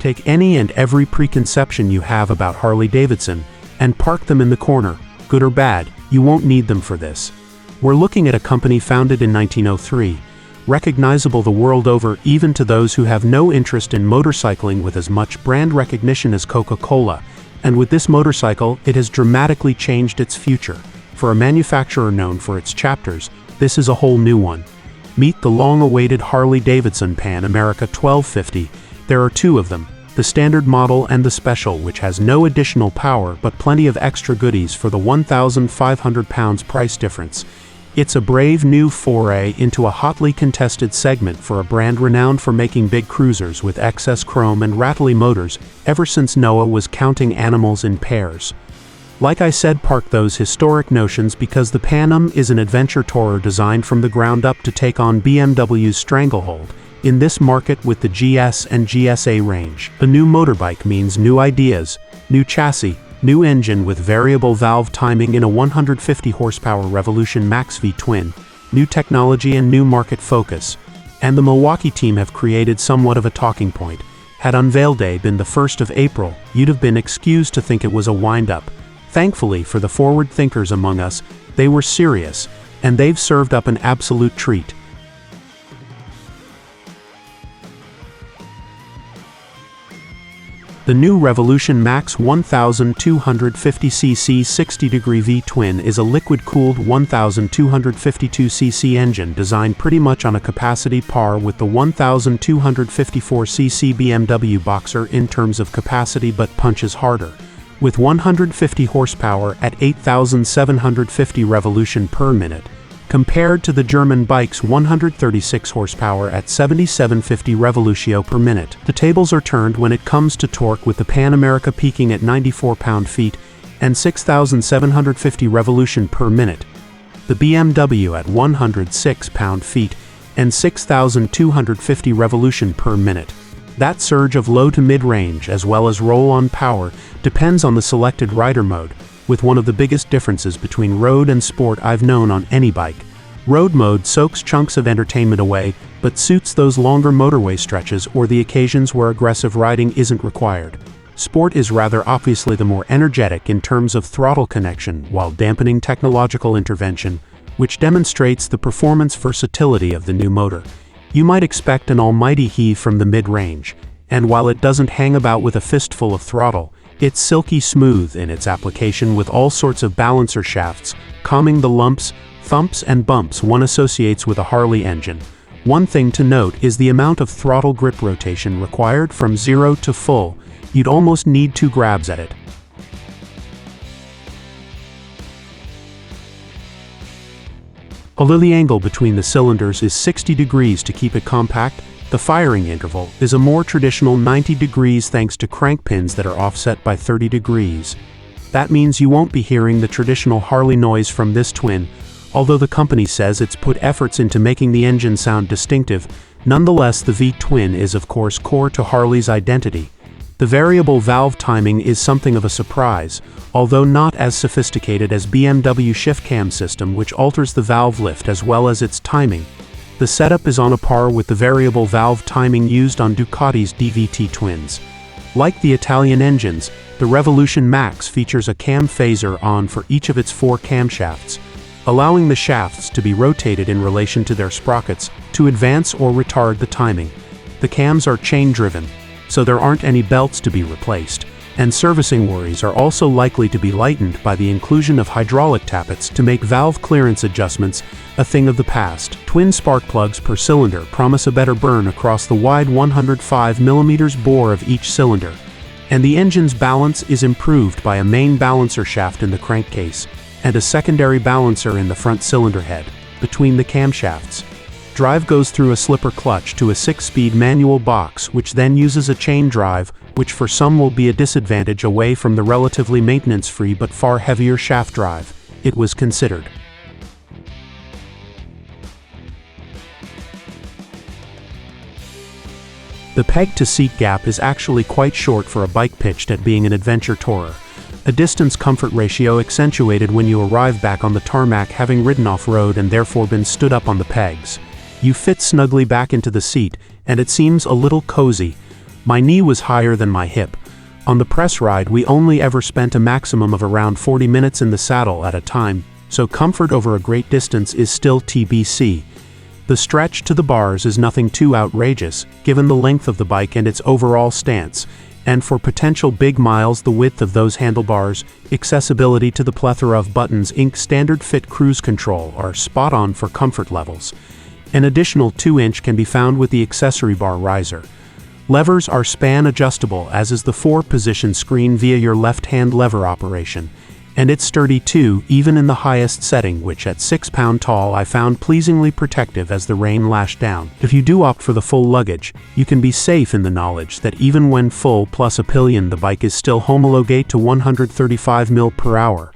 Take any and every preconception you have about Harley Davidson and park them in the corner. Good or bad, you won't need them for this. We're looking at a company founded in 1903, recognizable the world over even to those who have no interest in motorcycling, with as much brand recognition as Coca Cola, and with this motorcycle it has dramatically changed its future. For a manufacturer known for its chapters, this is a whole new one. Meet the long-awaited Harley Davidson Pan America 1250. There are two of them, the standard model and the special, which has no additional power but plenty of extra goodies for the £1,500 price difference. It's a brave new foray into a hotly contested segment for a brand renowned for making big cruisers with excess chrome and rattly motors ever since Noah was counting animals in pairs. Like I said, park those historic notions, because the Pan Am is an adventure tourer designed from the ground up to take on BMW's stranglehold in this market with the GS and GSA range. A new motorbike means new ideas, new chassis, new engine with variable valve timing in a 150 horsepower Revolution Max V twin, new technology and new market focus. And the Milwaukee team have created somewhat of a talking point. Had unveil day been the 1st of April, you'd have been excused to think it was a wind-up. Thankfully for the forward thinkers among us, they were serious, and they've served up an absolute treat. The new Revolution Max 1250cc 60° V-twin is a liquid-cooled 1252cc engine designed pretty much on a capacity par with the 1254cc BMW Boxer in terms of capacity, but punches harder. With 150 horsepower at 8,750 revolution per minute, compared to the German bike's 136 horsepower at 7,750 revolutio per minute. The tables are turned when it comes to torque, with the Pan America peaking at 94 pound-feet and 6,750 revolution per minute. The BMW at 106 pound-feet and 6,250 revolution per minute. That surge of low to mid-range as well as roll-on power depends on the selected rider mode, with one of the biggest differences between road and sport I've known on any bike. Road mode soaks chunks of entertainment away, but suits those longer motorway stretches or the occasions where aggressive riding isn't required. Sport is rather obviously the more energetic in terms of throttle connection, while dampening technological intervention, which demonstrates the performance versatility of the new motor. You might expect an almighty heave from the mid-range, and while it doesn't hang about with a fistful of throttle, it's silky smooth in its application, with all sorts of balancer shafts, calming the lumps, thumps and bumps one associates with a Harley engine. One thing to note is the amount of throttle grip rotation required from 0 to full. You'd almost need 2 grabs at it. Although the angle between the cylinders is 60 degrees to keep it compact, the firing interval is a more traditional 90 degrees thanks to crank pins that are offset by 30 degrees. That means you won't be hearing the traditional Harley noise from this twin. Although the company says it's put efforts into making the engine sound distinctive, nonetheless the V-twin is of course core to Harley's identity. The variable valve timing is something of a surprise, although not as sophisticated as BMW shift cam system, which alters the valve lift as well as its timing. The setup is on a par with the variable valve timing used on Ducati's DVT twins. Like the Italian engines, the Revolution Max features a cam phaser on for each of its 4 camshafts, allowing the shafts to be rotated in relation to their sprockets to advance or retard the timing. The cams are chain-driven, so there aren't any belts to be replaced, and servicing worries are also likely to be lightened by the inclusion of hydraulic tappets to make valve clearance adjustments a thing of the past. Twin spark plugs per cylinder promise a better burn across the wide 105mm bore of each cylinder, and the engine's balance is improved by a main balancer shaft in the crankcase and a secondary balancer in the front cylinder head, between the camshafts. Drive goes through a slipper clutch to a 6-speed manual box, which then uses a chain drive, which for some will be a disadvantage away from the relatively maintenance-free but far heavier shaft drive it was considered. The peg-to-seat gap is actually quite short for a bike pitched at being an adventure tourer, a distance-comfort ratio accentuated when you arrive back on the tarmac having ridden off-road and therefore been stood up on the pegs. You fit snugly back into the seat, and it seems a little cozy. My knee was higher than my hip. On the press ride, we only ever spent a maximum of around 40 minutes in the saddle at a time, so comfort over a great distance is still TBC. The stretch to the bars is nothing too outrageous, given the length of the bike and its overall stance, and for potential big miles, the width of those handlebars, accessibility to the plethora of buttons, standard fit cruise control are spot on for comfort levels. An additional 2-inch can be found with the accessory bar riser. Levers are span adjustable, as is the 4-position screen via your left-hand lever operation. And it's sturdy too, even in the highest setting, which at 6 pound tall I found pleasingly protective as the rain lashed down. If you do opt for the full luggage, you can be safe in the knowledge that even when full plus a pillion, the bike is still homologate to 135 mph.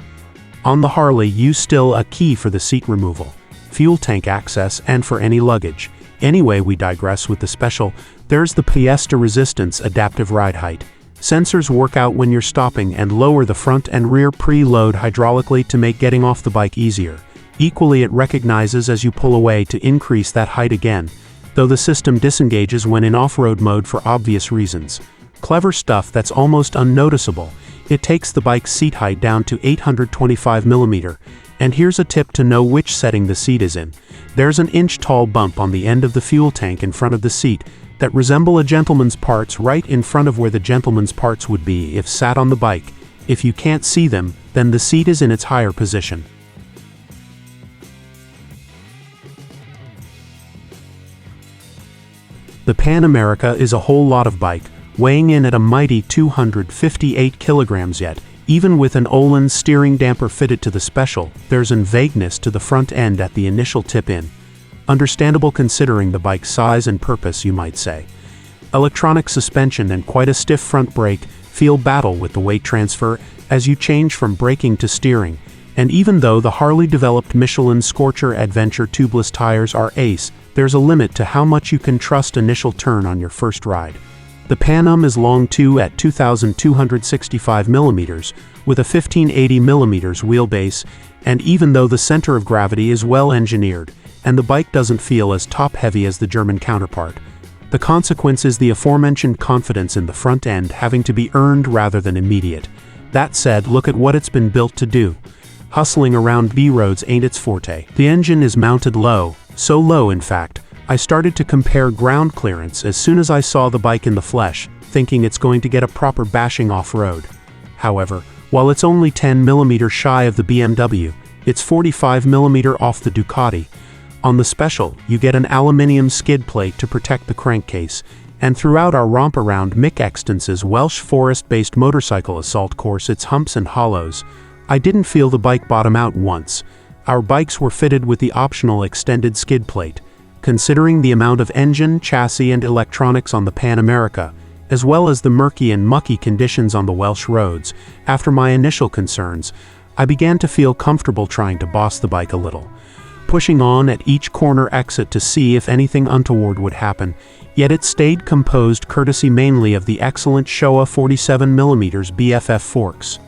On the Harley, use still a key for the seat removal, fuel tank access, and for any luggage. Anyway, we digress with the special. There's the pièce de resistance adaptive ride height. Sensors work out when you're stopping and lower the front and rear pre-load hydraulically to make getting off the bike easier. Equally, it recognizes as you pull away to increase that height again, though the system disengages when in off-road mode for obvious reasons. Clever stuff that's almost unnoticeable. It takes the bike's seat height down to 825 mm, and here's a tip to know which setting the seat is in. There's an inch-tall bump on the end of the fuel tank in front of the seat that resemble a gentleman's parts right in front of where the gentleman's parts would be if sat on the bike. If you can't see them, then the seat is in its higher position. The Pan America is a whole lot of bike, weighing in at a mighty 258 kilograms yet. Even with an Olin steering damper fitted to the special, there's an vagueness to the front end at the initial tip-in. Understandable considering the bike's size and purpose, you might say. Electronic suspension and quite a stiff front brake feel battle with the weight transfer as you change from braking to steering, and even though the Harley-developed Michelin Scorcher Adventure tubeless tires are ace, there's a limit to how much you can trust initial turn on your first ride. The Pan Am is long too at 2,265 mm, with a 1580 mm wheelbase, and even though the center of gravity is well engineered, and the bike doesn't feel as top-heavy as the German counterpart, the consequence is the aforementioned confidence in the front end having to be earned rather than immediate. That said, look at what it's been built to do. Hustling around B-roads ain't its forte. The engine is mounted low, so low in fact, I started to compare ground clearance as soon as I saw the bike in the flesh, thinking it's going to get a proper bashing off-road. However, while it's only 10 mm shy of the BMW, it's 45 mm off the Ducati. On the special, you get an aluminium skid plate to protect the crankcase, and throughout our romp around Mick Extonce's Welsh forest-based motorcycle assault course, its humps and hollows, I didn't feel the bike bottom out once. Our bikes were fitted with the optional extended skid plate. Considering the amount of engine, chassis, and electronics on the Pan America, as well as the murky and mucky conditions on the Welsh roads, after my initial concerns, I began to feel comfortable trying to boss the bike a little, pushing on at each corner exit to see if anything untoward would happen, yet it stayed composed courtesy mainly of the excellent Showa 47mm BFF forks.